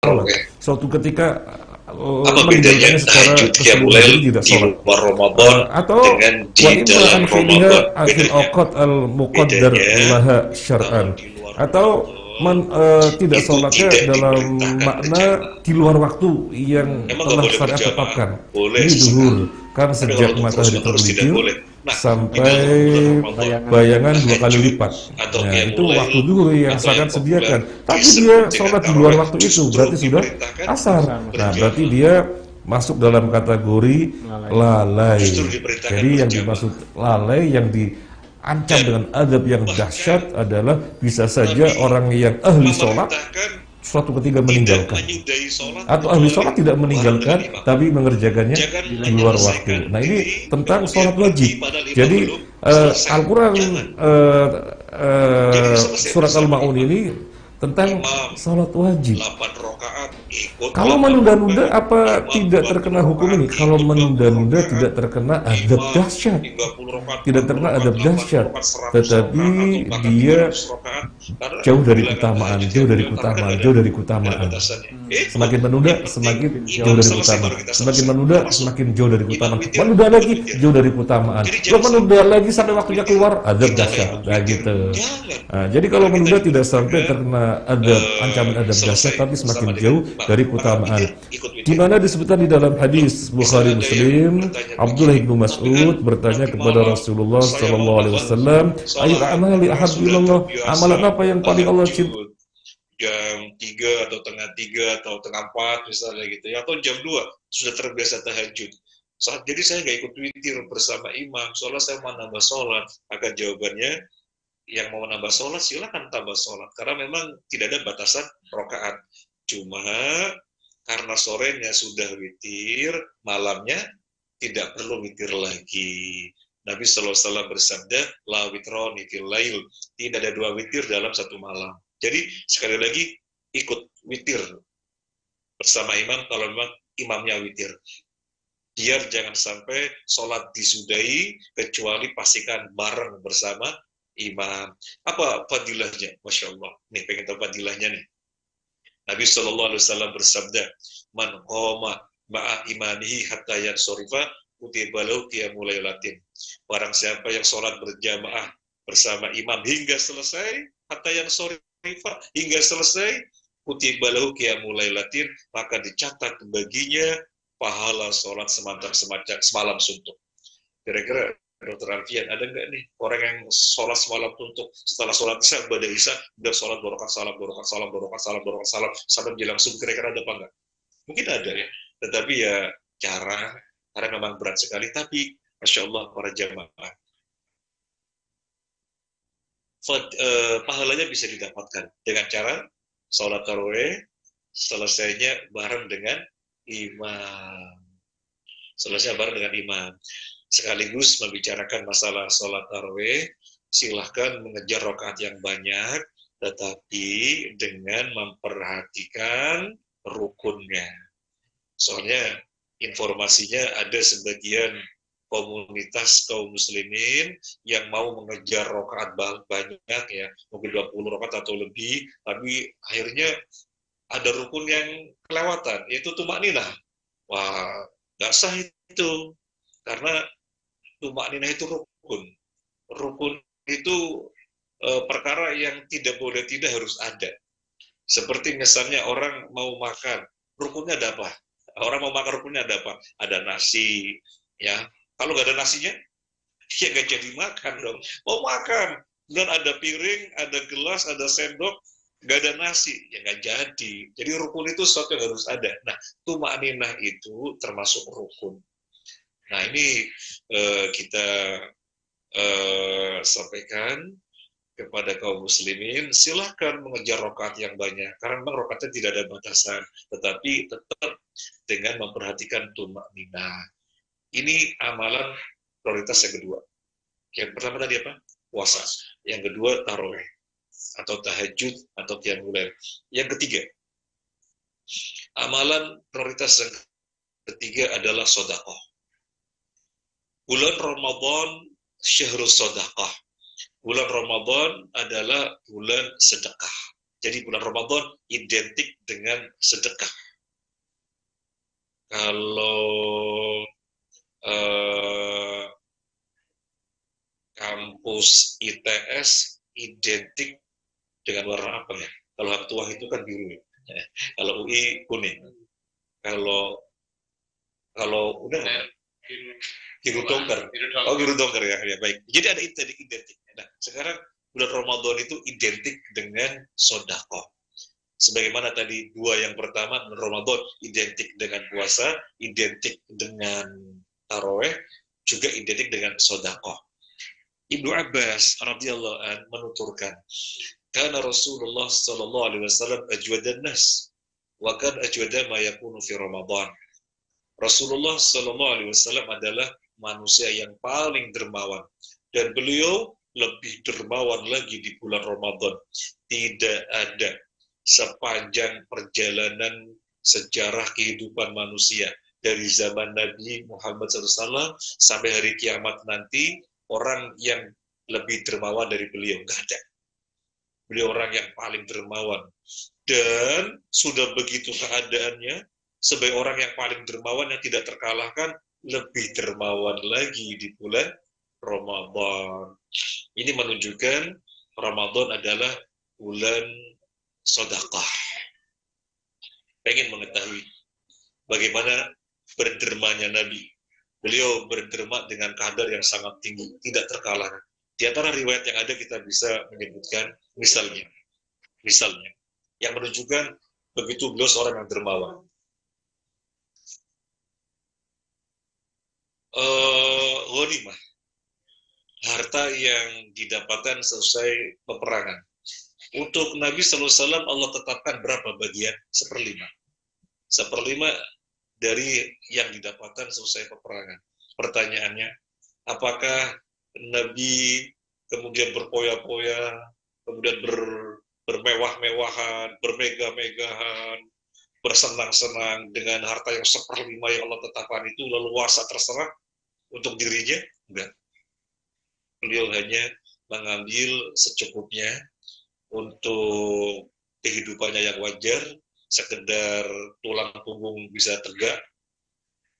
sholat. tarawih. Suatu ketika Apa bedanya meninggalkannya secara tahajud keseluruhan, qiyamulail jadi tidak di sholat. luar Ramadan Atau dengan wa di imma dalam an Ramadan? fi'liha fil Bedanya, awqat al muqaddar bedanya laha kalau syar'an, di luar atau Ramadan tidak itu sholatnya tidak dalam diperintahkan makna berjamaah. di luar waktu yang Emang nggak telah boleh syariat berjamaah? tetapkan. Boleh Ini sesekali. duhur, kan Tapi kalau sejak untuk matahari terus-menerus tidak tergelincir boleh. Nah, di sampai dalam bulan Ramadan, bayangan 2 kali tahajud lipat. atau Nah, itu qiyamulail waktu duhur yang atau yang syariat populer sediakan. Tapi dia disebut dengan sholat di luar tarawih waktu itu, justru berarti sudah diperintahkan asar. Nah, berarti berjamaah. dia masuk dalam kategori lalai. Justru diperintahkan Jadi yang berjamaah. dimaksud lalai, yang diancam Dan dengan adab yang dahsyat bahkan adalah bisa saja Nabi orang yang ahli sholat memerintahkan suatu ketika tidak meninggalkan, menyudahi sholat atau ahli kecuali sholat tidak bareng meninggalkan dengan imam. tapi mengerjakannya Jangan di luar menyelesaikan waktu. Nah, ini diri tentang kemudian sholat pergi wajib. padahal imam Jadi belum selesai. Al-Quran Jangan. Jadi selesai surat bersama Al-Ma'un imam. ini tentang Imam sholat wajib. 8 rakaat ikut Kalau 8 menunda-nunda rakaat. apa Imam tidak 20 terkena hukum rakaat ini? Kalau ikut 20 menunda-nunda rakaat. tidak terkena adab Imam dahsyat, 30 rakaat, tidak 40 terkena rakaat, adab 80 dahsyat, rakaat, 100 tetapi rakaat atau bahkan dia 200 rakaat. Karena jauh dari bilangan keutamaan, tahajud jauh yang dari beliau keutamaan, terangkan jauh dari ada keutamaan. batasannya. Semakin menunda, Yang penting semakin imam jauh dari selesai keutamaan. baru kita Semakin selesai. menunda, Termasuk semakin jauh dari imam keutamaan. witir, Menunda ikut lagi, witir. jauh dari keutamaan. Jadi Lo jangan menunda sampai lagi sampai imam waktunya witir, keluar, adab kita nggak dahsyat. ikut Nah, witir. gitu. Jangan. Nah, jadi kalau Karena kita menunda tidak sampai diperintahkan terkena adab, ancaman adab dahsyat, selesai tapi semakin bersama jauh dengan imam. dari Maka keutamaan. witir, ikut Di witir. mana disebutkan di dalam Loh, hadis bisa Bukhari ada yang Muslim, bertanya Abdullah begini, bin tapi Mas'ud kan bertanya nanti kepada malam Rasulullah saya mau Sallallahu Alaihi nambah Wasallam, ayu sholat amali yang ahabbu sudah ilallah, terbiasa amalan apa yang paling Allah cintai? tahajud jam 3 atau tengah 3 atau tengah 4 misalnya gitu ya, atau jam 2 sudah terbiasa tahajud. Jadi saya nggak ikut witir bersama imam, soalnya saya mau nambah sholat. Maka jawabannya, yang mau nambah sholat silakan tambah sholat, karena memang tidak ada batasan rakaat. Cuma karena sorenya sudah witir, malamnya tidak perlu witir lagi. Nabi SAW bersabda, la witroni fil lail, tidak ada 2 witir dalam 1 malam. Jadi sekali lagi ikut witir bersama imam kalau memang imamnya witir. Biar jangan sampai sholat disudahi kecuali pastikan bareng bersama imam. Apa fadilahnya? Masya Allah. Nih pengen tahu fadilahnya nih. Nabi SAW bersabda, man qoma ma'a imanihi hatta yansorifa kutiba lahu qiyamul lailatin. Barang siapa yang sholat berjamaah bersama imam hingga selesai, hatta yansorifa, hingga selesai, kutiba lahu qiyamul lailatin, maka dicatat baginya pahala sholat semalam suntuk. Kira-kira Dokter Alfian, ada nggak nih orang yang sholat semalam suntuk, setelah sholat isya, pada isya, udah sholat 2 rakaat salam, 2 rakaat salam, 2 rakaat salam, 2 rakaat salam, sampai menjelang subuh, kira-kira ada apa nggak? Mungkin ada ya, tetapi ya jarang, karena memang berat sekali. Tapi Masya Allah para jamaah, pahalanya bisa didapatkan dengan cara sholat tarawih selesainya bareng dengan imam. Selesai bareng dengan imam. Sekaligus membicarakan masalah sholat tarawih, silahkan mengejar rakaat yang banyak, tetapi dengan memperhatikan rukunnya. Soalnya informasinya ada sebagian komunitas kaum muslimin yang mau mengejar rakaat banyak ya, mungkin 20 rakaat atau lebih, tapi akhirnya ada rukun yang kelewatan, yaitu tumakninah. Wah, nggak sah itu, karena tumakninah itu rukun. Rukun itu perkara yang tidak boleh tidak harus ada. Seperti misalnya orang mau makan, rukunnya ada apa? Orang mau makan rukunnya ada apa? Ada nasi, ya. Kalau nggak ada nasinya, ya nggak jadi makan dong. Mau makan, dan ada piring, ada gelas, ada sendok, nggak ada nasi, ya nggak jadi. Jadi rukun itu sesuatu yang harus ada. Nah, tumakninah itu termasuk rukun. Nah, ini kita sampaikan kepada kaum muslimin, silahkan mengejar rakaat yang banyak, karena memang rakaatnya tidak ada batasan, tetapi tetap dengan memperhatikan tumakninah. Ini amalan prioritas yang kedua. Yang pertama tadi apa? Puasa. Yang kedua tarawih atau tahajud atau qiyamul lail. Yang ketiga, amalan prioritas yang ketiga adalah sedekah. Bulan Ramadan syahrus sedekah. Bulan Ramadan adalah bulan sedekah. Jadi bulan Ramadan identik dengan sedekah. Kalau kampus ITS identik dengan warna apa ya? Kalau hang tuah itu kan biru. Kalau UI kuning. Kalau udah biru dongker. Oh, biru dongker ya. Ya baik. Jadi ada identik. Nah, sekarang bulan Ramadan itu identik dengan sodako. Sebagaimana tadi dua yang pertama, Ramadan identik dengan puasa, identik dengan taraweh, juga identik dengan sodako. Ibnu Abbas radhiyallahu an menuturkan, karena Rasulullah sallallahu alaihi wasallam ajwadan nas, wa kan ajwada ma yakunu fi Ramadan. Rasulullah sallallahu alaihi wasallam adalah manusia yang paling dermawan, dan beliau lebih dermawan lagi di bulan Ramadan. Tidak ada sepanjang perjalanan sejarah kehidupan manusia dari zaman Nabi Muhammad SAW sampai hari kiamat nanti orang yang lebih dermawan dari beliau, nggak ada. Beliau orang yang paling dermawan, dan sudah begitu keadaannya sebagai orang yang paling dermawan yang tidak terkalahkan, lebih dermawan lagi di bulan Ramadan. Ini menunjukkan Ramadan adalah bulan sedekah. Pengen mengetahui bagaimana berdermanya Nabi. Beliau berderma dengan kadar yang sangat tinggi, tidak terkalahkan. Di antara riwayat yang ada kita bisa menyebutkan misalnya yang menunjukkan begitu beliau seorang yang dermawan. Ghanimah, harta yang didapatkan selesai peperangan. Untuk Nabi SAW Allah tetapkan berapa bagian? Seperlima dari yang didapatkan selesai peperangan. Pertanyaannya, apakah Nabi kemudian berpoya-poya, kemudian bermewah-mewahan, bermegah-megahan, bersenang-senang dengan harta yang seperlima yang Allah tetapkan itu, lalu luasa terserah untuk dirinya? Enggak. Beliau hanya mengambil secukupnya untuk kehidupannya yang wajar, sekedar tulang punggung bisa tegak,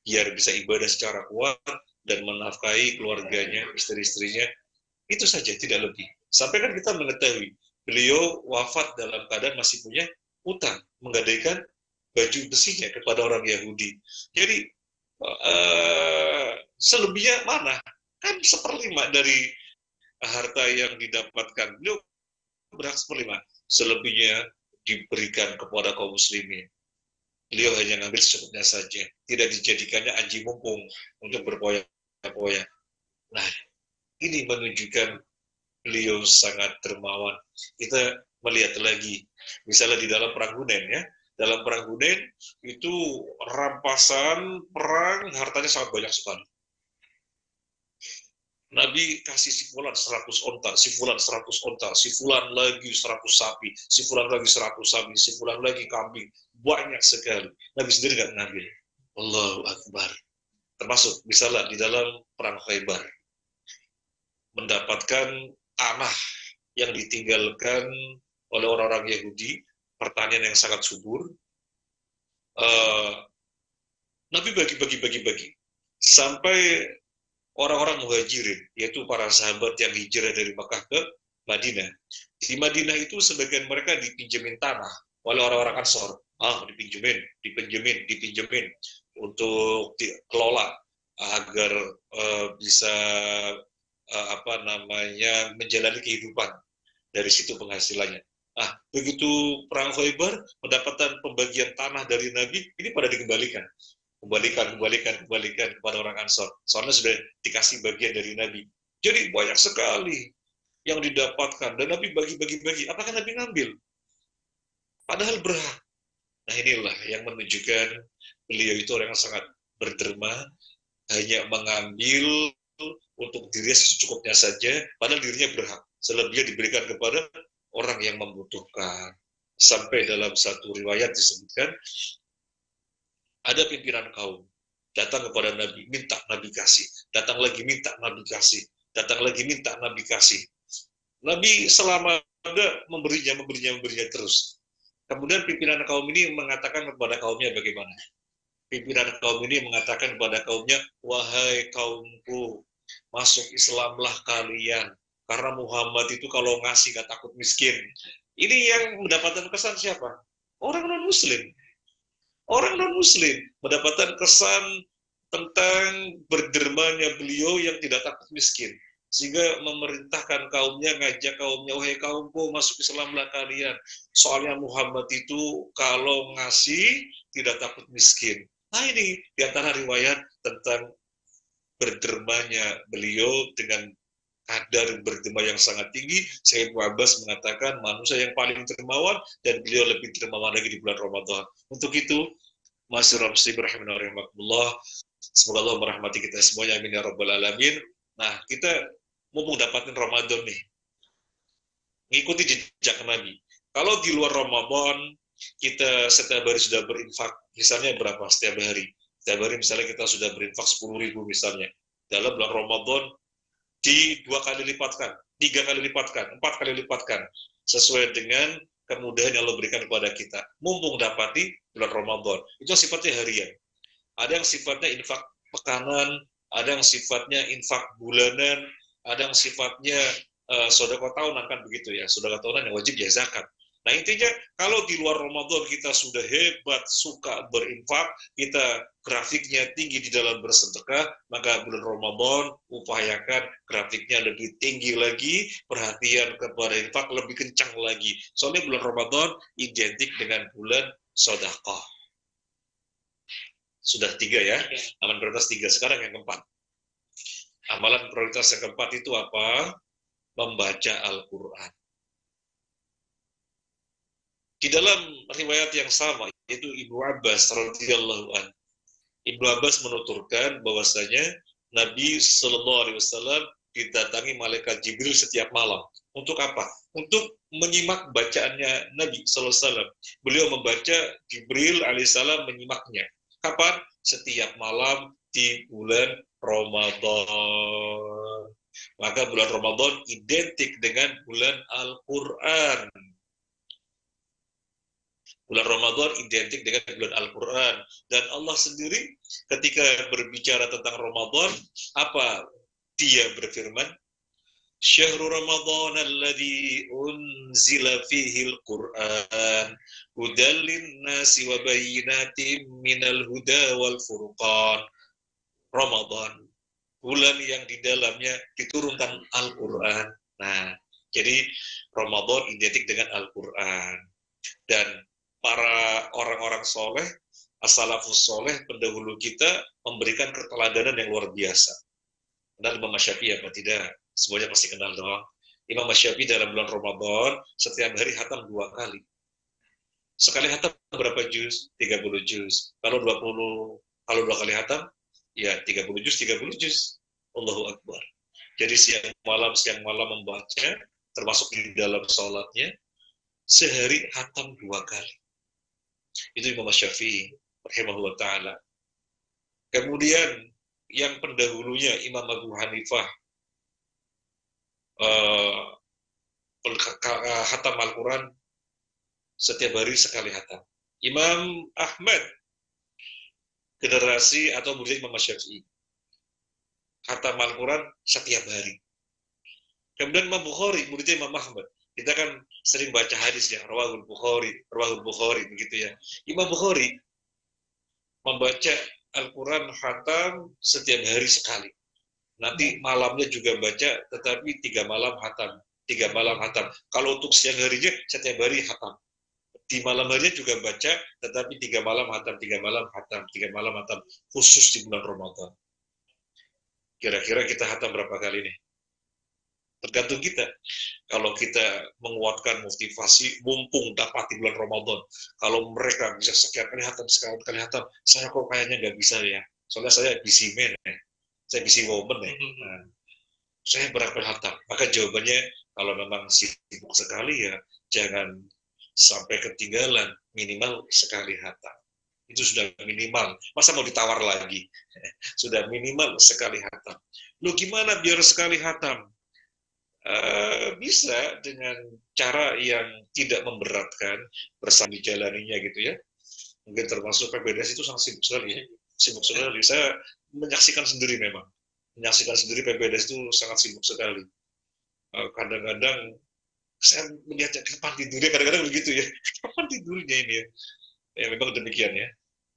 biar bisa ibadah secara kuat, dan menafkahi keluarganya, istri-istrinya, itu saja, tidak lebih. Sampai kan kita mengetahui, beliau wafat dalam keadaan masih punya utang, menggadaikan baju besinya kepada orang Yahudi. Jadi, selebihnya mana? Kan seperlima dari harta yang didapatkan. Beliau berhak seperlima. Selebihnya diberikan kepada kaum muslimin. Beliau hanya ngambil secukupnya saja. Tidak dijadikannya aji mumpung untuk berpoya-poya. Nah, ini menunjukkan beliau sangat dermawan. Kita melihat lagi, misalnya di dalam perang Hunain ya. Dalam perang Hunain itu rampasan perang hartanya sangat banyak sekali. Nabi kasih si fulan 100 onta, si fulan 100 onta, si fulan lagi 100 sapi, si fulan lagi 100 sapi, si fulan lagi kambing. Banyak sekali. Nabi sendiri nggak ngambil. Allahu Akbar. Termasuk misalnya di dalam perang Khaybar. Mendapatkan tanah yang ditinggalkan oleh orang-orang Yahudi, pertanian yang sangat subur. Nabi bagi-bagi. Sampai orang-orang muhajirin, yaitu para sahabat yang hijrah dari Makkah ke Madinah. Di Madinah itu sebagian mereka dipinjemin tanah oleh orang-orang Ansor. Dipinjemin untuk dikelola agar bisa menjalani kehidupan, dari situ penghasilannya. Begitu perang Khaybar, mendapatkan pembagian tanah dari Nabi, ini pada dikembalikan kepada orang Ansor. Soalnya sudah dikasih bagian dari Nabi. Jadi banyak sekali yang didapatkan, dan Nabi bagi-bagi. Apakah Nabi ngambil? Padahal berhak. Nah, inilah yang menunjukkan beliau itu orang yang sangat berderma, hanya mengambil untuk dirinya secukupnya saja, padahal dirinya berhak. Selebihnya diberikan kepada orang yang membutuhkan. Sampai dalam satu riwayat disebutkan, ada pimpinan kaum datang kepada Nabi, minta Nabi kasih, datang lagi minta Nabi kasih, datang lagi minta Nabi kasih. Nabi selama memberinya terus. Kemudian pimpinan kaum ini mengatakan kepada kaumnya bagaimana? Pimpinan kaum ini mengatakan kepada kaumnya, wahai kaumku, masuk Islamlah kalian. Karena Muhammad itu kalau ngasih gak takut miskin. Ini yang mendapatkan kesan siapa? Orang non-Muslim. Orang non-Muslim mendapatkan kesan tentang berdermanya beliau yang tidak takut miskin. Sehingga memerintahkan kaumnya, ngajak kaumnya, wahai kaumku, masuk Islamlah kalian. Soalnya Muhammad itu kalau ngasih tidak takut miskin. Nah ini diantara riwayat tentang berdermanya beliau dengan kadar berderma yang sangat tinggi. Sayyid Abbas mengatakan manusia yang paling dermawan dan beliau lebih dermawan lagi di bulan Ramadan. Untuk itu, Masyarul muslimin rahimakumullah, semoga Allah merahmati kita semuanya, amin ya rabbal alamin. Nah, kita mumpung dapatin Ramadan nih, ngikuti jejak Nabi. Kalau di luar Ramadan, kita setiap hari sudah berinfak, misalnya berapa setiap hari? Setiap hari misalnya kita sudah berinfak 10.000 misalnya. Dalam bulan Ramadan, di 2 kali lipatkan, 3 kali lipatkan, 4 kali lipatkan, sesuai dengan kemudahan yang Allah berikan kepada kita. Mumpung dapati bulan Ramadan. Itu sifatnya harian. Ada yang sifatnya infak pekanan, ada yang sifatnya infak bulanan, ada yang sifatnya sedekah tahunan, kan begitu ya. Sedekah tahunan yang wajib ya zakat. Nah intinya kalau di luar Ramadan kita sudah hebat, suka berinfak, kita grafiknya tinggi di dalam bersedekah, maka bulan Ramadan upayakan grafiknya lebih tinggi lagi, perhatian kepada infak lebih kencang lagi. Soalnya bulan Ramadan identik dengan bulan sedekah. Sudah 3 ya, amalan prioritas 3. Sekarang yang keempat. Amalan prioritas yang keempat itu apa? Membaca Al-Quran. Di dalam riwayat yang sama, yaitu Ibnu Abbas radhiyallahu anhu. Ibnu Abbas menuturkan bahwasanya Nabi Shallallahu Alaihi Wasallam didatangi malaikat Jibril setiap malam. Untuk apa? Untuk menyimak bacaannya Nabi Sallallahu Alaihi Wasallam. Beliau membaca, Jibril Alaihissalam menyimaknya. Kapan? Setiap malam di bulan Ramadan. Maka bulan Ramadan identik dengan bulan Al-Quran. Bulan Ramadan identik dengan bulan Al-Quran. Dan Allah sendiri ketika berbicara tentang Ramadan, apa dia berfirman? Syahrul Ramadan alladzi unzila fihi al-Qur'an hudal lin-nasi wa bayyinatin minal huda wal furqan. Ramadan, bulan yang di dalamnya diturunkan Al-Quran. Nah, jadi Ramadan identik dengan Al-Quran. Dan para orang-orang soleh, as-salafus soleh, pendahulu kita memberikan keteladanan yang luar biasa. Kenal Imam Syafi'i apa tidak? Semuanya pasti kenal dong. Imam Syafi'i dalam bulan Ramadan setiap hari hatam 2 kali. Sekali hatam berapa juz? 30 juz. Kalau 2 kali hatam, ya 30 juz, 30 juz. Allahu Akbar. Jadi siang malam membaca, termasuk di dalam sholatnya, sehari hatam 2 kali. Itu Imam Syafi'i rahimahullah ta'ala. Kemudian yang pendahulunya Imam Abu Hanifah, hatam Al-Quran setiap hari sekali hatam. Imam Ahmad, generasi atau murid Imam Syafi'i, hatam Al-Quran setiap hari. Kemudian Imam Bukhari, muridnya Imam Ahmad. Kita kan sering baca hadis yang Rawahul Bukhari, begitu ya. Imam Bukhari membaca Al-Quran hatam setiap hari sekali. Nanti malamnya juga baca, tetapi 3 malam hatam. 3 malam hatam. Kalau untuk siang harinya, setiap hari hatam. Di malam harinya juga baca, tetapi 3 malam hatam, 3 malam hatam, 3 malam hatam. Khusus di bulan Ramadan. Kira-kira kita hatam berapa kali nih? Tergantung kita. Kalau kita menguatkan motivasi, mumpung dapat di bulan Ramadan. Kalau mereka bisa sekian kali hatam, saya kok kayaknya nggak bisa ya. Soalnya saya busy man ya. Saya busy woman ya. Nah, saya berapa hatam? Maka jawabannya, kalau memang sibuk sekali ya, jangan sampai ketinggalan, minimal sekali hatam. Itu sudah minimal. Masa mau ditawar lagi? Sudah minimal sekali hatam. Loh gimana biar sekali hatam? Bisa dengan cara yang tidak memberatkan bersama dijalaninya gitu ya. Mungkin termasuk PPDS itu sangat sibuk sekali ya. Sibuk sekali. Saya menyaksikan sendiri memang. Menyaksikan sendiri PPDS itu sangat sibuk sekali. Kadang-kadang saya melihatnya kapan tidurnya, kadang-kadang begitu ya. Kapan tidurnya ini ya? Ya memang demikian ya.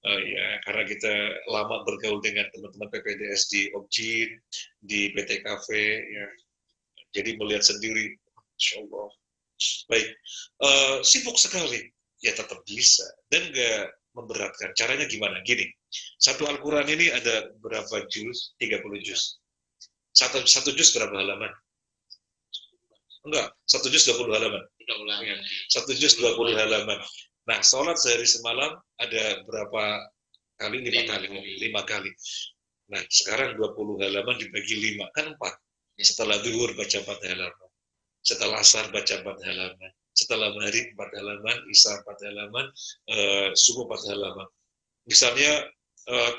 Ya, karena kita lama bergaul dengan teman-teman PPDS di Objin, di PT Cafe, ya. Jadi melihat sendiri, Insya Allah. Baik, sibuk sekali, ya tetap bisa dan nggak memberatkan. Caranya gimana? Gini, satu Al-Quran ini ada berapa juz? 30 juz. Satu juz berapa halaman? Enggak, satu juz 20 halaman. Satu juz 20 halaman. Nah, sholat sehari semalam ada berapa kali? 5 kali. 5 kali. Nah, sekarang 20 halaman dibagi 5, kan 4. Setelah zuhur baca 4 halaman. Setelah asar baca 4 halaman. Setelah maghrib 4 halaman, isya 4 halaman, subuh 4 halaman. Misalnya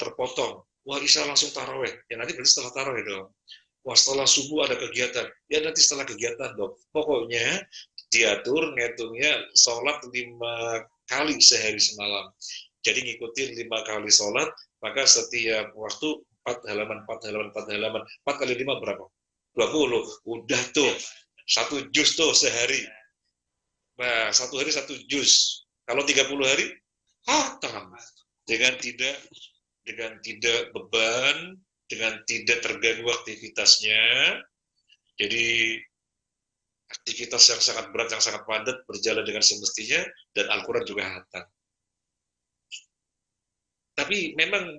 terpotong, wah isya langsung taraweh. Ya nanti berarti setelah taraweh dong. Wah setelah subuh ada kegiatan, ya nanti setelah kegiatan dong. Pokoknya diatur ngitungnya sholat 5 kali sehari semalam. Jadi ngikutin 5 kali sholat, maka setiap waktu 4 halaman, 4 halaman, 4 halaman. 4 kali 5 berapa? 20. Udah tuh, 1 juz tuh sehari. Nah, 1 hari 1 juz. Kalau 30 hari, hatam. Dengan tidak beban, dengan tidak terganggu aktivitasnya. Jadi aktivitas yang sangat berat, yang sangat padat berjalan dengan semestinya, dan Al-Quran juga hatam. Tapi memang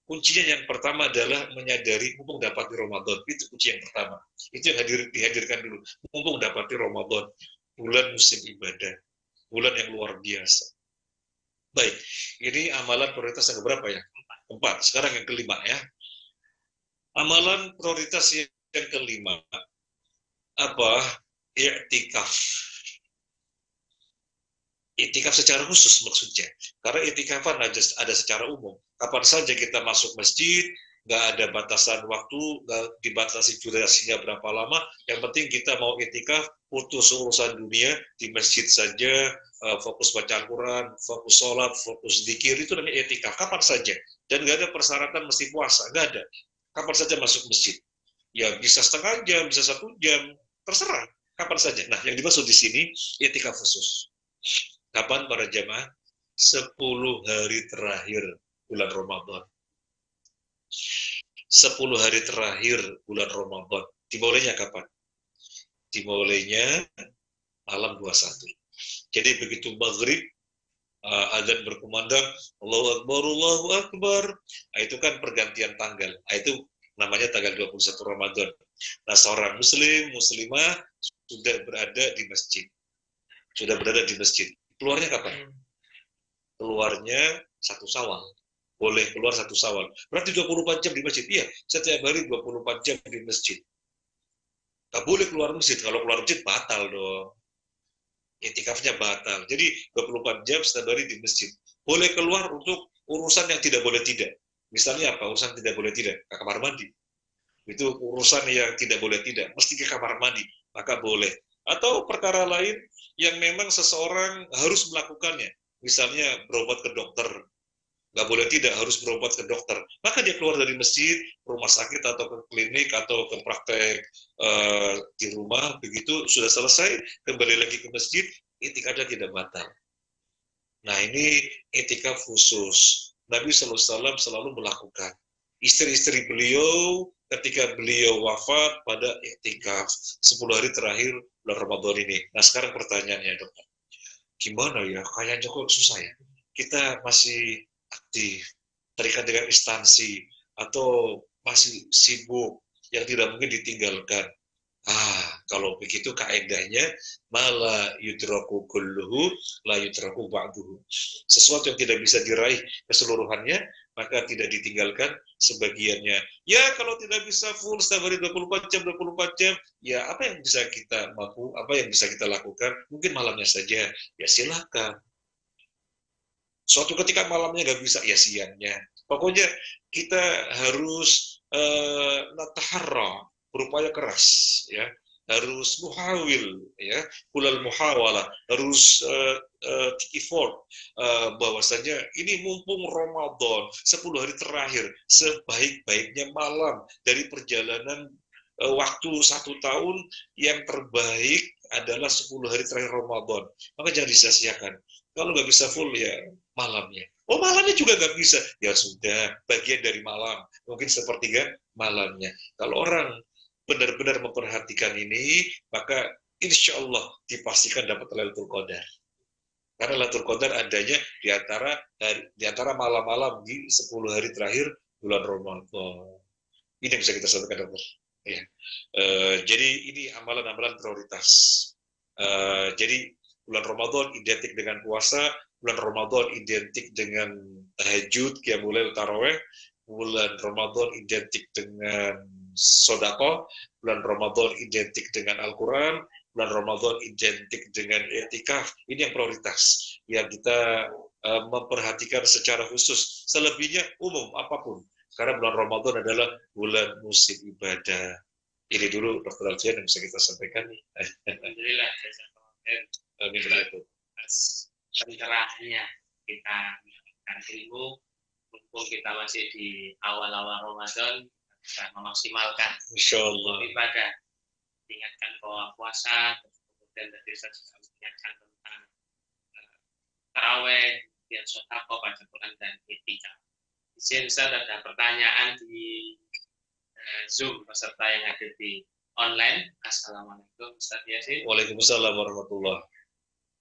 kuncinya yang pertama adalah menyadari mumpung dapati Ramadan. Itu kunci yang pertama. Itu yang dihadirkan dulu. Mumpung dapati Ramadan, bulan musim ibadah, bulan yang luar biasa. Baik, ini amalan prioritas yang berapa ya? 4. Sekarang yang kelima ya. Amalan prioritas yang kelima, apa? I'tikaf. I'tikaf secara khusus maksudnya. Karena i'tikafan ada secara umum. Kapan saja kita masuk masjid, nggak ada batasan waktu, nggak dibatasi durasinya berapa lama. Yang penting kita mau i'tikaf, putus urusan dunia, di masjid saja, fokus baca Al-Quran, fokus sholat, fokus zikir, itu namanya i'tikaf. Kapan saja. Dan nggak ada persyaratan mesti puasa, nggak ada. Kapan saja masuk masjid. Ya bisa setengah jam, bisa 1 jam, terserah. Kapan saja. Nah, yang dimaksud di sini, i'tikaf khusus. Kapan para jamaah? 10 hari terakhir bulan Ramadan. 10 hari terakhir bulan Ramadan. Dimulainya kapan? Dimulainya malam 21. Jadi begitu maghrib, azan berkumandang, Allahu Akbar, Allahu Akbar. Nah, itu kan pergantian tanggal. Nah, itu namanya tanggal 21 Ramadan. Nah, seorang muslim, muslimah sudah berada di masjid. Sudah berada di masjid. Keluarnya kapan? Keluarnya 1 Syawal. Boleh keluar 1 Syawal. Berarti 24 jam di masjid. Iya, setiap hari 24 jam di masjid. Gak boleh keluar masjid. Kalau keluar masjid batal dong. Iktikafnya batal. Jadi 24 jam setiap hari di masjid. Boleh keluar untuk urusan yang tidak boleh tidak. Misalnya apa? Urusan tidak boleh tidak? Ke kamar mandi. Itu urusan yang tidak boleh tidak. Mesti ke kamar mandi. Maka boleh. Atau perkara lain yang memang seseorang harus melakukannya. Misalnya berobat ke dokter, nggak boleh tidak, harus berobat ke dokter. Maka dia keluar dari masjid, rumah sakit atau ke klinik atau ke praktek di rumah, begitu sudah selesai, kembali lagi ke masjid, itikafnya tidak batal. Nah ini itikaf khusus. Nabi SAW selalu melakukan. Istri-istri beliau ketika beliau wafat pada itikaf 10 hari terakhir bulan Ramadan ini. Nah sekarang pertanyaannya dokter, gimana ya, kayaknya kok susah ya, kita masih aktif, terikat dengan instansi, atau masih sibuk, yang tidak mungkin ditinggalkan. Kalau begitu kaedahnya, mala yudraku kulluhu, la yudraku ba'duhu. Sesuatu yang tidak bisa diraih keseluruhannya, maka tidak ditinggalkan sebagiannya. Ya, kalau tidak bisa full setiap hari 24 jam, 24 jam, ya apa yang bisa kita mampu, apa yang bisa kita lakukan, mungkin malamnya saja, ya silakan. Suatu ketika malamnya nggak bisa, ya siangnya. Pokoknya kita harus nataharra, berupaya keras, ya. harus muhawil, ya, kulal muhawalah, harus effort, bahwasanya ini mumpung Ramadan, 10 hari terakhir, sebaik-baiknya malam dari perjalanan waktu 1 tahun, yang terbaik adalah 10 hari terakhir Ramadan. Maka jangan disia-siakan. Kalau nggak bisa full, ya malamnya. Oh, malamnya juga nggak bisa. Ya sudah, bagian dari malam. Mungkin sepertiga malamnya. Kalau orang benar-benar memperhatikan ini, maka insya Allah dipastikan dapat Lailatul Qadar. Karena Lailatul Qadar adanya di antara malam-malam di 10 hari terakhir bulan Ramadan. Ini yang bisa kita sampaikan, dokter. Ya. Jadi ini amalan-amalan prioritas. Jadi bulan Ramadan identik dengan puasa, bulan Ramadan identik dengan tahajud, qiyamul lail, tarawih, bulan Ramadan identik dengan sodako, bulan Ramadan identik dengan Al-Quran, bulan Ramadan identik dengan etikaf. Ini yang prioritas yang kita memperhatikan secara khusus. Selebihnya umum apapun. Karena bulan Ramadan adalah bulan musim ibadah. Ini dulu Dr. Alfian yang bisa kita sampaikan. Alhamdulillah, Amin. Pencerahannya kita mendapatkan ilmu, mumpung kita masih di awal-awal Ramadan, bisa memaksimalkan ibadah. Ingatkan bahwa puasa, kemudian tadi saya ingatkan tentang taraweh, kemudian sedekah, baca Quran, dan etika. Di sini ada pertanyaan di Zoom peserta yang ada di online. Assalamualaikum Ustaz Yasin. Waalaikumsalam warahmatullahi.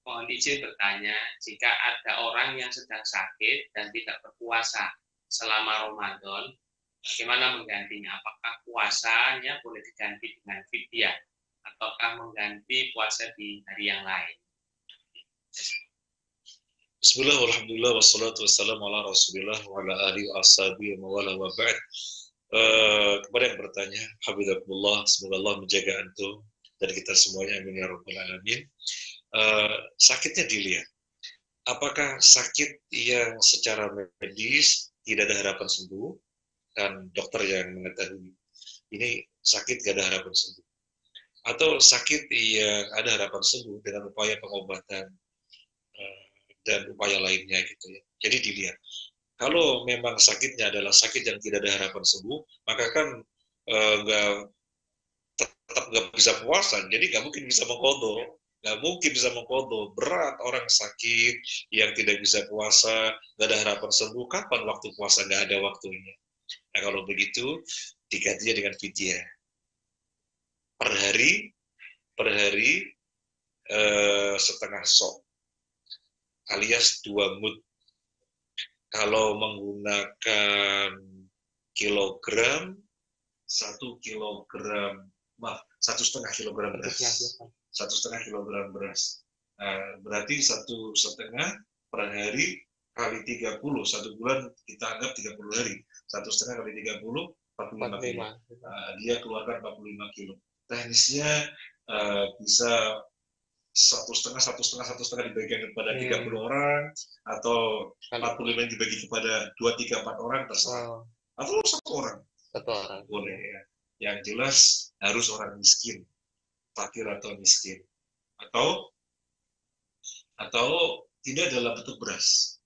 Mohon izin bertanya, jika ada orang yang sedang sakit dan tidak berpuasa selama Ramadan, bagaimana menggantinya? Apakah puasanya boleh diganti dengan fidyah ataukah mengganti puasa di hari yang lain? Bismillah, alhamdulillah, wassalatu wassalamu ala rasulillah wa ala alihi wa ashabihi wa wala wa ba'd. Kepada yang bertanya, habibakumullah, semoga Allah menjaga antum dan kita semuanya, amin ya rabbal alamin. Sakitnya dilihat, apakah sakit yang secara medis tidak ada harapan sembuh, kan dokter yang mengetahui ini sakit tidak ada harapan sembuh, atau sakit yang ada harapan sembuh dengan upaya pengobatan dan upaya lainnya gitu ya. Jadi dilihat, kalau memang sakitnya adalah sakit yang tidak ada harapan sembuh, maka kan tetap nggak bisa puasa, jadi nggak mungkin bisa mengqadha. Nggak mungkin bisa mengqadha. Berat orang sakit yang tidak bisa puasa, nggak ada harapan sembuh, kapan waktu puasa? Nggak ada waktunya. Nah kalau begitu, digantinya dengan fidyah. Per hari setengah sok, alias 2 mud. Kalau menggunakan kilogram, 1,5 kilogram beras. 1,5 kilogram beras. Berarti 1,5 per hari kali 30, 1 bulan kita anggap 30 hari. 1,5 kali 30, 45 kilo. Dia keluarkan 45 kilo. Teknisnya bisa 1,5 dibagikan kepada 30 orang, atau 45 dibagi kepada 2, 3, 4 orang, terserah. Atau 1 orang. Boleh ya. Yang jelas harus orang miskin, fakir atau miskin, atau tidak dalam bentuk beras,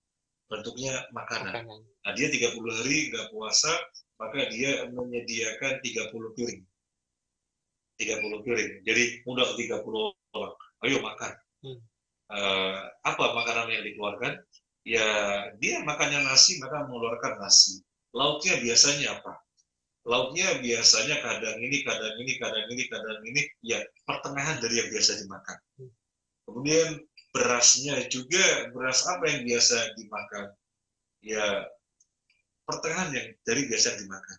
bentuknya makanan. Nah, dia 30 hari nggak puasa, maka dia menyediakan 30 piring. 30 piring. Jadi undang 30 orang, ayo makan. Apa makanan yang dikeluarkan? Ya, dia makannya nasi, maka mengeluarkan nasi. Lauknya biasanya apa? Lauknya biasanya kadang ini, ya pertengahan dari yang biasa dimakan. Kemudian berasnya juga, beras apa yang biasa dimakan? Ya pertengahan yang dari biasa dimakan.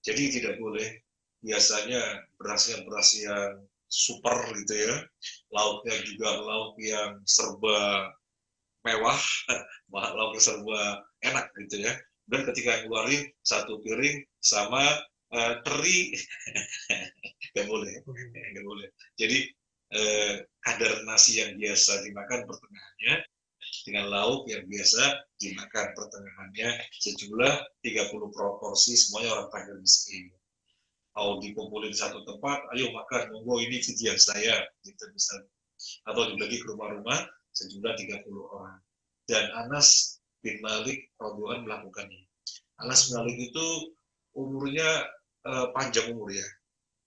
Jadi tidak boleh biasanya berasnya beras yang super gitu ya. Lauknya juga lauk yang serba mewah, lauk serba enak gitu ya. Dan ketika keluarin 1 piring sama teri, nggak boleh. Jadi kadar nasi yang biasa dimakan pertengahannya dengan lauk yang biasa dimakan pertengahannya, sejumlah 30 proporsi, semuanya orang fakir miskin. mau dikumpulin di satu tempat, ayo makan, monggo ini fidyah saya, gitu misalnya. Atau dibagi ke rumah-rumah sejumlah 30 orang. Dan Anas bin Malik radhiyallahu anhu melakukannya. Anas bin Malik itu umurnya panjang umur ya.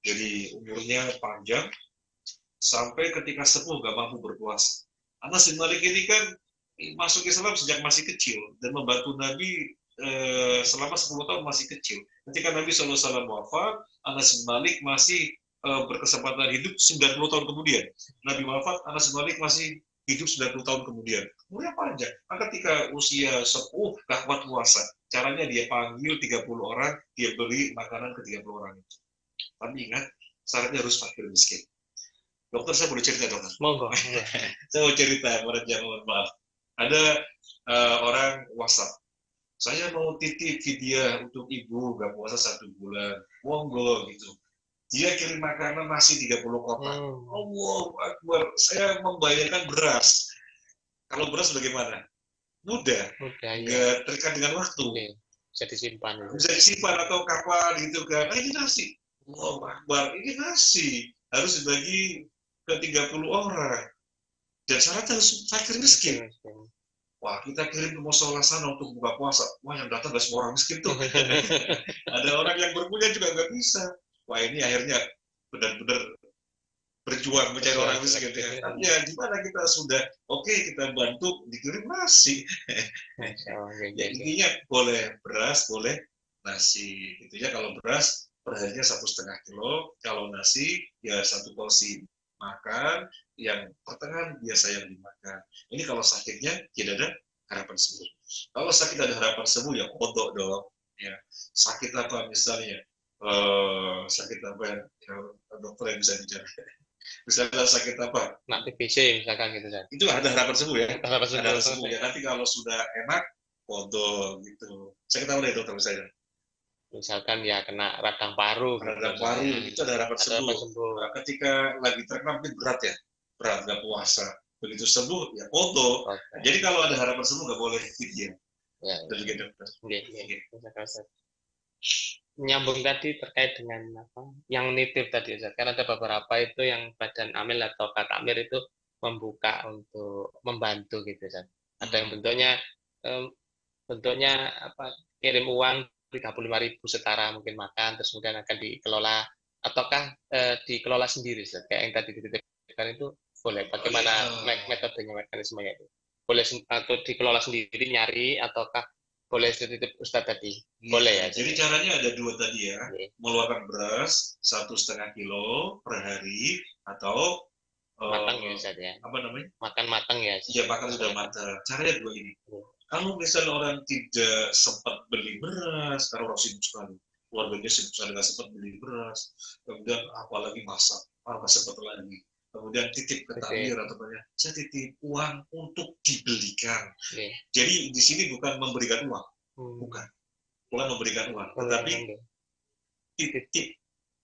Jadi umurnya panjang sampai ketika sepuh gak mampu berpuasa. Anas bin Malik ini kan masuk Islam sejak masih kecil dan membantu Nabi selama 10 tahun masih kecil. Ketika Nabi SAW wafat, Anas bin Malik masih berkesempatan hidup 90 tahun kemudian. Nabi wafat, Anas bin Malik masih hidup 90 tahun kemudian. Umurnya panjang. Maka ketika usia sepuh, gak kuat puasa. Caranya dia panggil 30 orang, dia beri makanan ke 30 orang itu. Tapi ingat, syaratnya harus fakir miskin. Dokter, saya boleh cerita, dokter? Monggo. Saya mau cerita, mohon maaf. Ada orang WhatsApp. Saya mau titip video untuk ibu gak puasa 1 bulan. Monggo gitu. Dia kirim makanan nasi 30 kotak. Allahu Akbar. Saya membayangkan beras. Kalau beras bagaimana? Mudah. Mudah, ya. Nggak terikat dengan waktu. Bisa disimpan. Bisa disimpan atau kapan gitu kan. Ini nasi. Allahu Akbar. Ini nasi. Harus dibagi ke 30 orang. Dan syaratnya harus fakir miskin. Wah, kita kirim ke musola sana untuk buka puasa. Wah, yang datang gak semua orang miskin tuh. Ada orang yang berpunya juga nggak bisa. Wah, ini akhirnya benar-benar berjuang mencari orang miskin. Ya. Tapi ya gimana, kita sudah oke, kita bantu dikirim nasi. Ya, intinya boleh beras, boleh nasi. Gitu ya, kalau beras perharinya 1,5 kilo, kalau nasi ya 1 porsi makan, yang pertengahan biasa yang dimakan. Ini kalau sakitnya tidak ada harapan sembuh. Kalau sakit ada harapan sembuh ya kodok dong. Ya. Sakit apa misalnya? Sakit apa ya, dokter yang bisa bicara? Misalnya sakit apa? Nak TBC misalkan gitu kan. Itu ada harapan sembuh ya. Harapan sembuh ya. Nanti kalau sudah enak kodok gitu. Sakit apa ya dokter misalnya? Misalkan ya kena radang paru. Radang paru itu ada harapan sembuh. Nah, ketika lagi terkena berat ya, berat nggak puasa. Begitu sembuh ya kodok. Jadi kalau ada harapan sembuh nggak boleh fidyah. Ya. Demikian dokter. Menyambung tadi terkait dengan apa? Yang nitip tadi, karena ada beberapa itu yang badan amil atau takmir itu membuka untuk membantu gitu, Zat. Ada yang bentuknya apa? Kirim uang 35.000 setara mungkin makan, terus kemudian akan dikelola, ataukah dikelola sendiri, Zat? Kayak yang tadi dititipkan itu boleh. Bagaimana metodenya, mekanismenya itu? Boleh atau dikelola sendiri, nyari, ataukah boleh dititip Ustadz tadi? Boleh ya. Jadi caranya ada 2 tadi ya. Mengeluarkan beras 1,5 kilo per hari, atau matang ya Ustadz ya. Apa namanya? Makan matang ya. Iya, makan sudah matang. Caranya 2 ini. Kalau misalnya orang tidak sempat beli beras, karena orang sibuk sekali, keluarganya sibuk sekali nggak sempat beli beras, kemudian apalagi masak, nggak sempat lagi. Kemudian titip ke takmir atau banyak, saya titip uang untuk dibelikan. Jadi di sini bukan memberikan uang, bukan memberikan uang, tetapi titip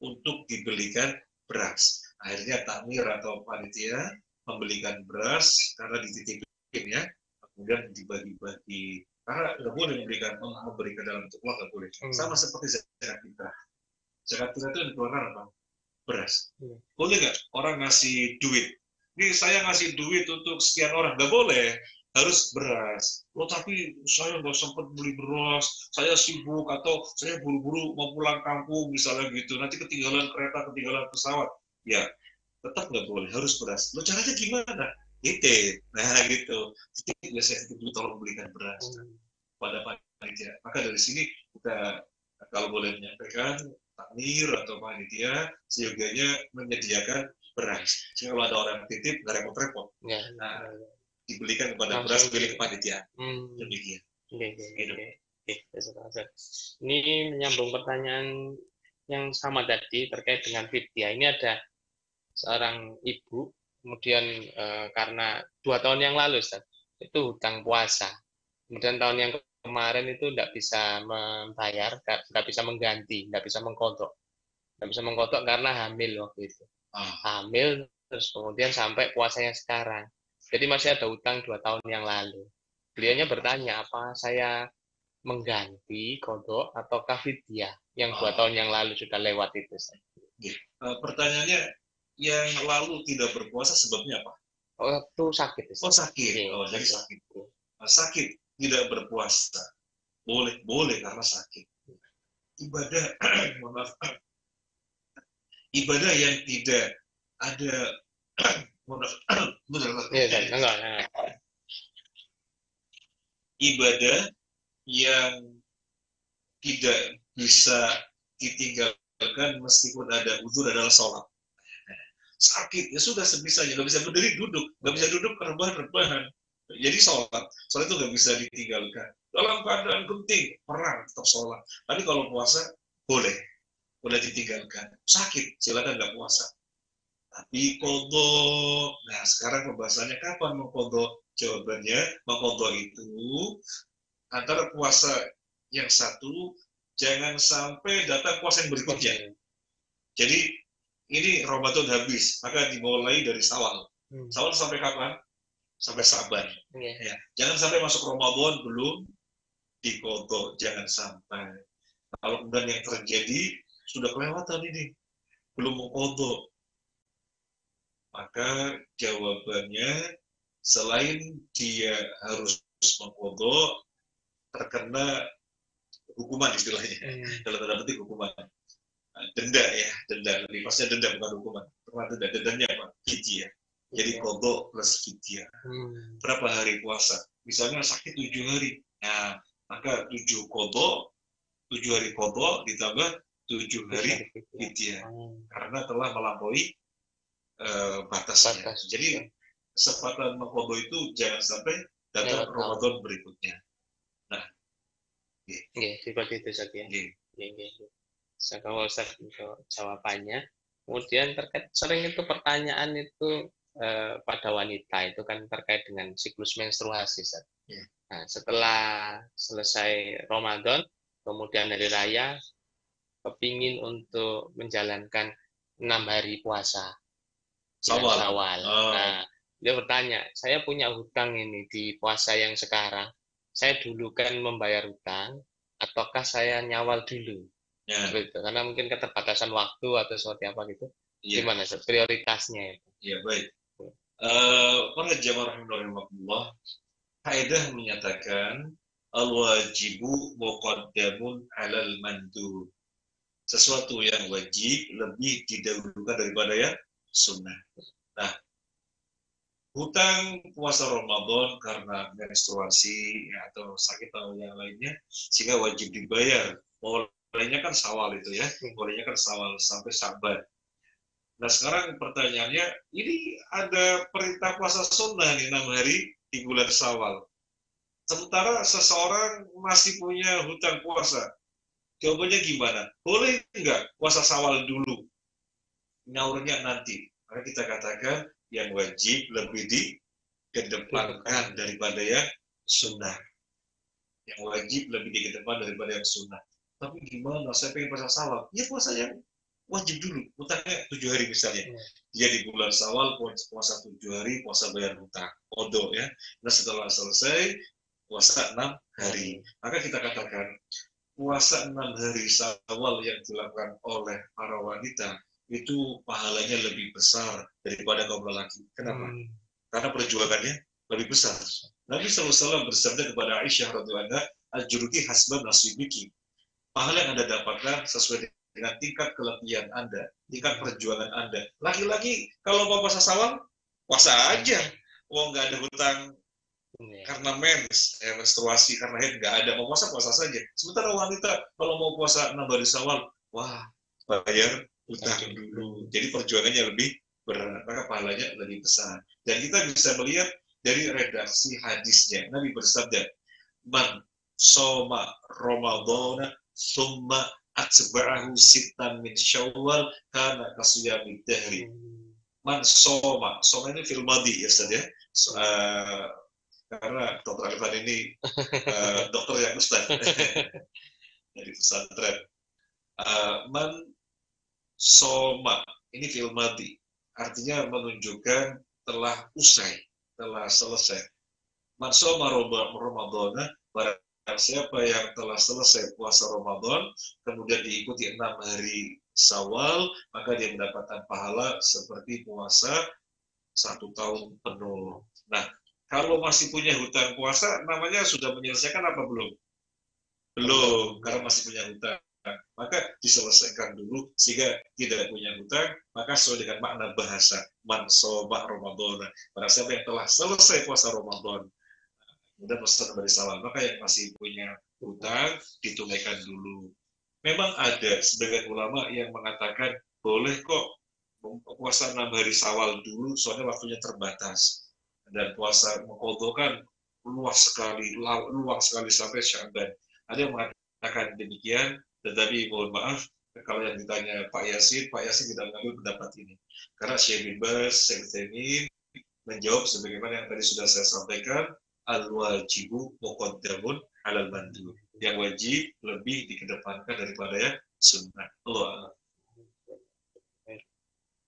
untuk dibelikan beras. Akhirnya takmir atau panitia membelikan beras karena dititipin ya, kemudian dibagi-bagi. Karena nggak boleh memberikan dalam bentuk uang, nggak boleh. Sama seperti zakat fitrah. Zakat fitrah itu yang dikeluarkan apa? Beras. Boleh nggak orang ngasih duit? Ini saya ngasih duit untuk sekian orang, nggak boleh. Harus beras. Loh, tapi saya nggak sempat beli beras, saya sibuk atau saya buru-buru mau pulang kampung misalnya gitu. Nanti ketinggalan kereta, ketinggalan pesawat. Ya, tetap nggak boleh. Harus beras. Loh, caranya gimana? Titip. Nah gitu. Titip ya, saya titip dulu, tolong belikan beras pada panitia. Maka dari sini kita kalau boleh menyampaikan, takmir atau panitia seyogianya menyediakan beras. Jadi kalau ada orang titip nggak repot-repot. Nah, dibelikan kepada beras milik panitia. Demikian. Ini menyambung pertanyaan yang sama tadi terkait dengan fidyah. Ini ada seorang ibu, kemudian karena 2 tahun yang lalu Ustaz, itu hutang puasa. Kemudian tahun yang kemarin itu tidak bisa membayar, tidak bisa mengganti, tidak bisa mengkodok. Tidak bisa mengkodok karena hamil waktu itu. Hamil, terus kemudian sampai puasanya sekarang. Jadi masih ada hutang 2 tahun yang lalu. Beliaunya bertanya, apa saya mengganti kodok ataukah fidyah? yang 2 tahun yang lalu sudah lewat itu. Pertanyaannya, yang lalu tidak berpuasa sebabnya apa? Oh, itu sakit. Oh sakit, jadi sakit. Sakit tidak berpuasa, boleh karena sakit. Ibadah, mohon maaf, ibadah yang tidak ada, ibadah yang tidak bisa ditinggalkan meskipun ada uzur adalah sholat. Sakit ya sudah sebisanya, nggak bisa berdiri, duduk, nggak bisa duduk, rebahan. Jadi sholat itu nggak bisa ditinggalkan. Dalam keadaan genting, perang tetap sholat. Tapi kalau puasa boleh ditinggalkan. Sakit silakan nggak puasa. Tapi kodok, nah sekarang pembahasannya kapan mau kodok? Jawabannya mau kodok itu antara puasa yang satu jangan sampai datang puasa yang berikutnya. Jadi ini Ramadan habis, maka dimulai dari Syawal. Syawal sampai kapan? Sampai Saban. Ya. Jangan sampai masuk Ramadan belum dikodok, jangan sampai. Kalau kemudian yang terjadi sudah kelewatan ini, belum mau kodok, maka jawabannya selain dia harus mengkodok, terkena hukuman istilahnya, dalam tanda petik hukuman. Denda, lebih pasnya denda bukan hukuman. Karena dendanya apa? Fidyah. Jadi kodok plus fidyah. Berapa hari puasa? Misalnya sakit 7 hari. Nah, maka 7 hari kodok ditambah 7 hari fidyah. Karena telah melampaui batasnya. Jadi kesempatan mengkodok itu jangan sampai datang Ramadan berikutnya. Nah, seperti itu saja. Kalau jawabannya, kemudian terkait sering itu pertanyaan itu pada wanita itu kan terkait dengan siklus menstruasi. Nah, setelah selesai Ramadan, kemudian hari raya, kepingin untuk menjalankan 6 hari puasa. Syawal. Nah, dia bertanya, saya punya hutang ini di puasa yang sekarang. Saya dulu kan membayar hutang, ataukah saya nyawal dulu? Gitu. Karena mungkin keterbatasan waktu atau seperti apa gitu. Gimana prioritasnya itu? Ya baik. Para jamaah rahimahullah, kaidah menyatakan al-wajibu muqaddamun 'alal mandub. Sesuatu yang wajib lebih didahulukan daripada yang sunnah. Nah, hutang puasa Ramadan karena menstruasi atau sakit atau yang lainnya sehingga wajib dibayar. Mulainya kan Syawal itu ya, mulainya kan Syawal sampai Saban. Nah sekarang pertanyaannya, ini ada perintah puasa sunnah nih 6 hari di bulan Syawal. Sementara seseorang masih punya hutang puasa. Jawabannya gimana? Boleh nggak puasa Syawal dulu? Nyaurnya nanti. Maka kita katakan yang wajib lebih dikedepankan daripada yang sunnah. Yang wajib lebih dikedepankan daripada yang sunnah. Tapi gimana? Saya pengen puasa Syawal. Ya puasa yang wajib dulu. Hutangnya 7 hari misalnya. Dia di bulan Syawal puasa 7 hari, puasa bayar hutang. Kodok ya. Nah setelah selesai puasa 6 hari. Maka kita katakan puasa 6 hari Syawal yang dilakukan oleh para wanita itu pahalanya lebih besar daripada kaum lelaki. Kenapa? Karena perjuangannya lebih besar. Nabi SAW bersabda kepada Aisyah radhiyallahu anha, al-juruki hasban nasibiki. Pahala yang Anda dapatkan sesuai dengan tingkat kelebihan Anda, tingkat perjuangan Anda. Laki-laki kalau mau puasa Syawal, puasa aja. Nggak ada hutang karena menstruasi, karena haid, nggak ada. Mau puasa saja. Sementara wanita kalau mau puasa 6 hari Syawal, wah, bayar hutang dulu. Jadi perjuangannya lebih berat, maka pahalanya lebih besar. Dan kita bisa melihat dari redaksi hadisnya. Nabi bersabda, man soma Ramadana summa atba'ahu sittan min Syawal kana kasiyamid dahri. Man soma ini fil madhi ya Ustaz ya. Karena Dr. Arifan ini dokter yang Ustaz dari pesantren. Man soma ini fil madhi, artinya menunjukkan telah usai, telah selesai. Man soma Ramadana, barang siapa yang telah selesai puasa Ramadan, kemudian diikuti 6 hari Syawal, maka dia mendapatkan pahala seperti puasa 1 tahun penuh. Nah, kalau masih punya hutang puasa, namanya sudah menyelesaikan apa belum? Belum, karena masih punya hutang. Maka diselesaikan dulu sehingga tidak punya hutang, maka sesuai dengan makna bahasa man shoma Ramadan. Pada siapa yang telah selesai puasa Ramadan, kemudian puasa kembali Syawal, maka yang masih punya hutang ditunaikan dulu. Memang ada sebagian ulama yang mengatakan boleh kok puasa 6 hari Syawal dulu, soalnya waktunya terbatas. Dan puasa mengkodokkan luas sekali sampai Sya'ban. Ada yang mengatakan demikian, tetapi mohon maaf, kalau yang ditanya Pak Yasin tidak mengambil pendapat ini. Karena Syekh bin Baz, Syekh Utsaimin menjawab sebagaimana yang tadi sudah saya sampaikan, al-wajibu muqaddamun alal mandub. Yang wajib lebih dikedepankan daripada yang sunnah. Allah.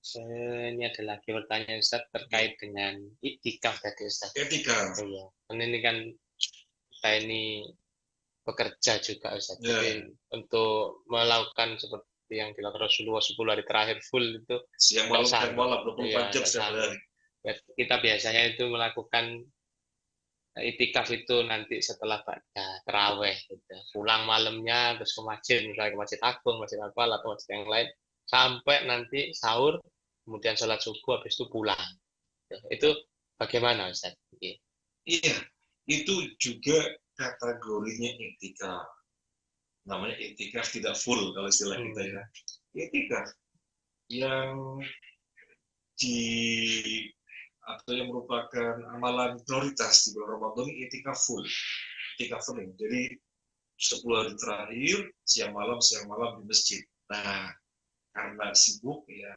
Ini ada lagi pertanyaan Ustaz terkait dengan iktikaf tadi Ustaz. Etika. Iya. Ini kan kita ini bekerja juga Ustaz. Jadi untuk melakukan seperti yang dilakukan Rasulullah 10 hari terakhir full itu siang malam dan malam 24 jam setiap hari. Kita biasanya itu melakukan iktikaf itu nanti setelah taraweh gitu. Pulang malamnya terus ke masjid, misalnya ke Masjid Agung, Masjid Akbar atau masjid yang lain sampai nanti sahur, kemudian sholat subuh habis itu pulang. Itu bagaimana Ustaz? Iya, itu juga kategorinya iktikaf. Namanya iktikaf tidak full kalau istilah kita ya. Iktikaf yang atau yang merupakan amalan prioritas di bulan Ramadan ini iktikaf full, iktikaf penuh. Jadi 10 hari terakhir siang malam di masjid. Nah, karena sibuk ya,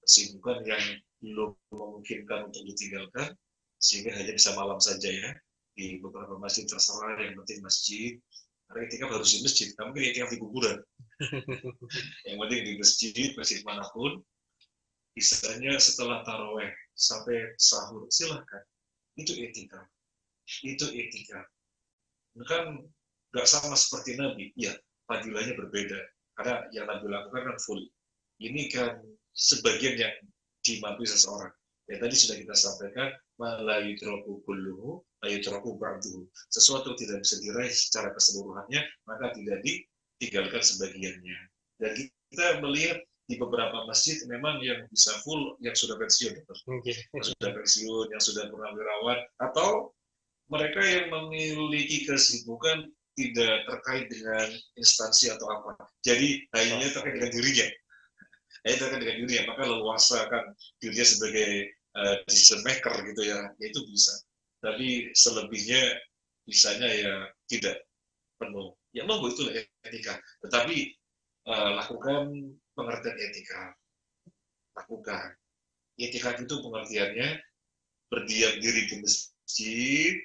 kesibukan yang belum memungkinkan untuk ditinggalkan, sehingga hanya bisa malam saja ya. Di beberapa masjid terserah, yang penting masjid. Karena iktikaf harus di masjid, kamu kan iktikaf di kuburan. Yang penting di masjid manapun. Misalnya setelah taraweh sampai sahur, silahkan. Itu iktikaf. Kan nggak sama seperti Nabi. Ya, fadilahnya berbeda. Karena yang Nabi lakukan kan full. Ini kan sebagian yang dimampu seseorang. Ya tadi sudah kita sampaikan, la yudraku kulluhu, la yudraku ba'duhu. Sesuatu tidak bisa diraih secara keseluruhannya, maka tidak ditinggalkan sebagiannya. Dan kita melihat di beberapa masjid memang yang bisa full, yang sudah pensiun, yang sudah purnawirawan, atau mereka yang memiliki kesibukan tidak terkait dengan instansi atau apa. Jadi hanya terkait dengan dirinya. Terkait dengan dirinya, maka leluasa kan dirinya sebagai decision maker gitu ya, itu bisa. Tapi selebihnya bisanya ya tidak penuh. Ya monggo itulah etika. Tetapi lakukan pengertian etika. Lakukan. Etika itu pengertiannya berdiam diri di masjid,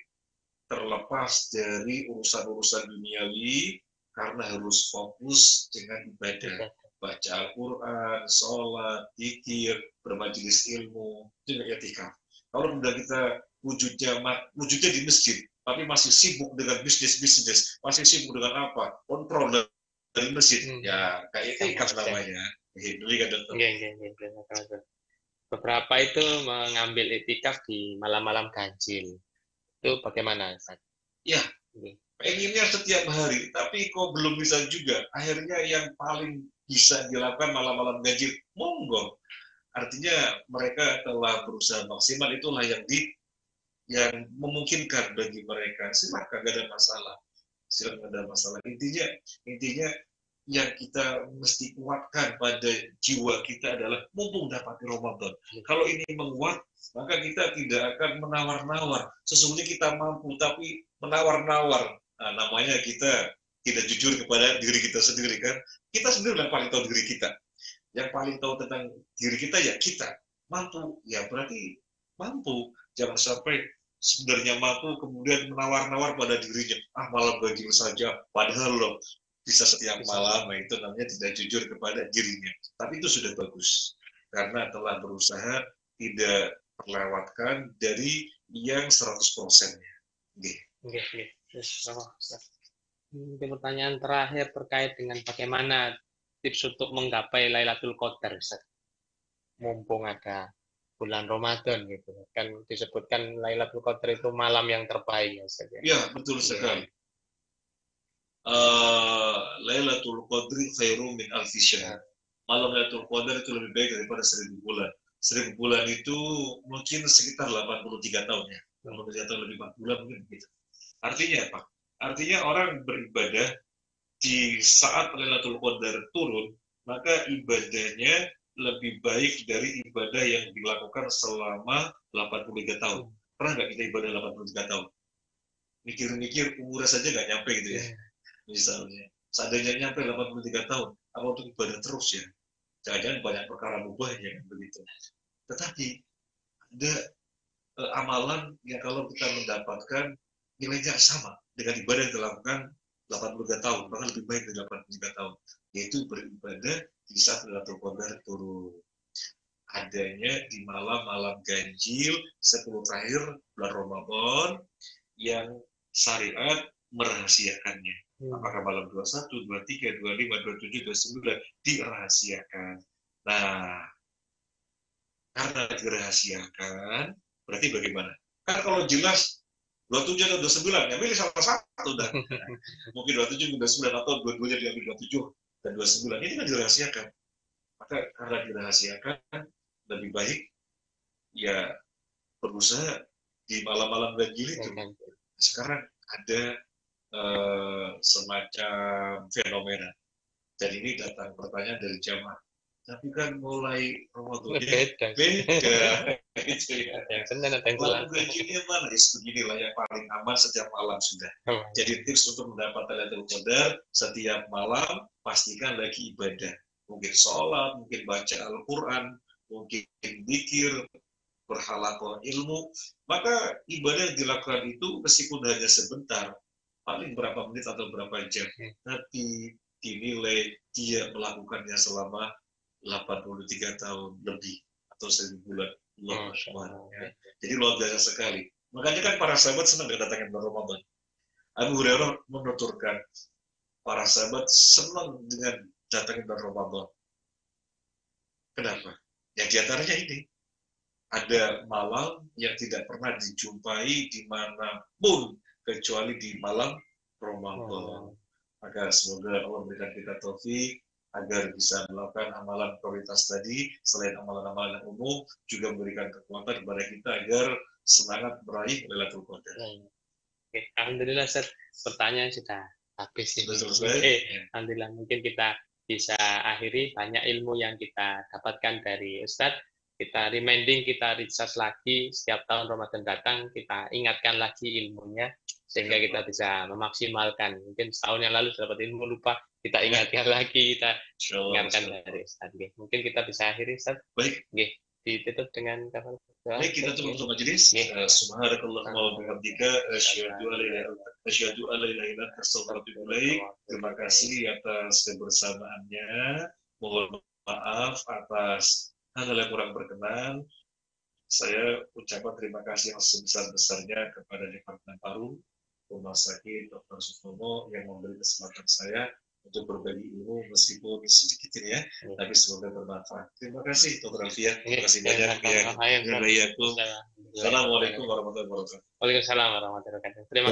terlepas dari urusan-urusan duniawi, karena harus fokus dengan ibadah. Baca Al-Quran, sholat, zikir, bermajelis ilmu, itu etika. Kalau kemudian kita wujudnya di masjid, tapi masih sibuk dengan bisnis, masih sibuk dengan apa? Kontrol dari masjid, ya kayak etika namanya. Beberapa itu mengambil iktikaf di malam-malam ganjil. Itu bagaimana, Ustaz? Ya, pengennya setiap hari, tapi kok belum bisa juga. Akhirnya yang paling bisa dilakukan malam-malam ganjil, monggo. Artinya mereka telah berusaha maksimal, itulah yang memungkinkan bagi mereka. Silakan, gak ada masalah. Intinya yang kita mesti kuatkan pada jiwa kita adalah mumpung dapat di Ramadan. Kalau ini menguat, maka kita tidak akan menawar-nawar. Sesungguhnya kita mampu, tapi menawar-nawar. Nah, namanya kita tidak jujur kepada diri kita sendiri kan. Kita sendiri yang paling tahu diri kita. Yang paling tahu tentang diri kita ya kita. Mampu, ya berarti mampu. Jangan sampai sebenarnya mampu kemudian menawar-nawar pada dirinya. Malam ganjil saja, padahal loh bisa setiap malam, nah itu namanya tidak jujur kepada dirinya. Tapi itu sudah bagus, karena telah berusaha tidak terlewatkan dari yang 100%-nya. Mungkin pertanyaan terakhir terkait dengan bagaimana tips untuk menggapai Lailatul Qadar, Ustaz. Mumpung ada bulan Ramadan gitu. Kan disebutkan Lailatul Qadar itu malam yang terbaik ya, Ustaz, ya. Ya, betul sekali. Lailatul Qadri khairum min alfi syahr. Malam Lailatul Qadar itu lebih baik daripada 1000 bulan. 1000 bulan itu mungkin sekitar 83 tahun ya. 83 tahun lebih 4 bulan mungkin begitu. Artinya apa? Artinya orang beribadah di saat Lailatul Qadar turun, maka ibadahnya lebih baik dari ibadah yang dilakukan selama 83 tahun. Pernah nggak kita ibadah 83 tahun? Mikir-mikir umurnya saja nggak nyampe gitu ya. Misalnya, seandainya nyampe 83 tahun, apa untuk ibadah terus ya? Jangan-jangan banyak perkara mubah yang begitu. Tetapi ada amalan yang kalau kita mendapatkan nilainya sama dengan ibadah yang dilakukan 83 tahun, bahkan lebih baik dari 83 tahun, yaitu beribadah di saat Lailatul Qadar turun. Adanya di malam-malam ganjil 10 terakhir bulan Ramadan yang syariat merahasiakannya. Apakah malam 21, 23, 25, 27, 29 dirahasiakan. Nah, karena dirahasiakan, berarti bagaimana? Kan kalau jelas 27 atau 29, ya pilih salah satu dah. Mungkin 27, 29 atau dua-duanya diambil 27 dan 29. Ini kan dirahasiakan. Maka karena dirahasiakan, lebih baik ya berusaha di malam-malam ganjil itu. Sekarang ada semacam fenomena. Dan ini datang pertanyaan dari jamaah. Tapi kan mulai Ramadannya beda. Gitu ya. Malam ganjilnya mana? Beginilah yang paling aman setiap malam sudah. Jadi tips untuk mendapatkan Lailatul Qadar setiap malam pastikan lagi ibadah. Mungkin sholat, mungkin baca Al-Quran, mungkin zikir, berhalaqah ilmu. Maka ibadah yang dilakukan itu meskipun hanya sebentar, paling berapa menit atau berapa jam, tapi dinilai dia melakukannya selama 83 tahun lebih atau 1000 bulan. Ya. Jadi luar biasa sekali. Makanya kan para sahabat senang kedatangan bulan Ramadan. Abu Hurairah menuturkan para sahabat senang dengan datangnya bulan Ramadan. Kenapa? Ya diantaranya ini. Ada malam yang tidak pernah dijumpai dimanapun kecuali di malam Ramadan. Maka semoga Allah memberikan kita taufik agar bisa melakukan amalan prioritas tadi, selain amalan-amalan yang umum, juga memberikan kekuatan kepada kita agar semangat meraih Lailatul Qadar. Alhamdulillah, Ustaz. Pertanyaan sudah habis. Alhamdulillah, mungkin kita bisa akhiri banyak ilmu yang kita dapatkan dari Ustaz. Kita reminding, kita recharge lagi setiap tahun Ramadan datang, kita ingatkan lagi ilmunya sehingga kita bisa memaksimalkan. Mungkin setahun yang lalu sudah dapat ilmu lupa, kita ingatkan lagi, kita ingatkan dari Ustaz. Mungkin kita bisa akhiri, Ustaz. Baik. Ditutup dengan kata. Baik, kita tutup majelis. Subhanakallahumma wa bihamdika asyhadu an la ilaha illa anta astaghfiruka wa atubu ilaik. Terima kasih atas kebersamaannya. Mohon maaf atas hal yang kurang berkenan. Saya ucapkan terima kasih yang sebesar-besarnya kepada Departemen Paru, Rumah Sakit Dr. Sutomo yang memberi kesempatan saya untuk berbagi ilmu meskipun sedikit ini ya, tapi semoga bermanfaat. Terima kasih Dr. Alfian. Terima kasih banyak ya. Assalamualaikum warahmatullahi wabarakatuh. Waalaikumsalam warahmatullahi wabarakatuh. Terima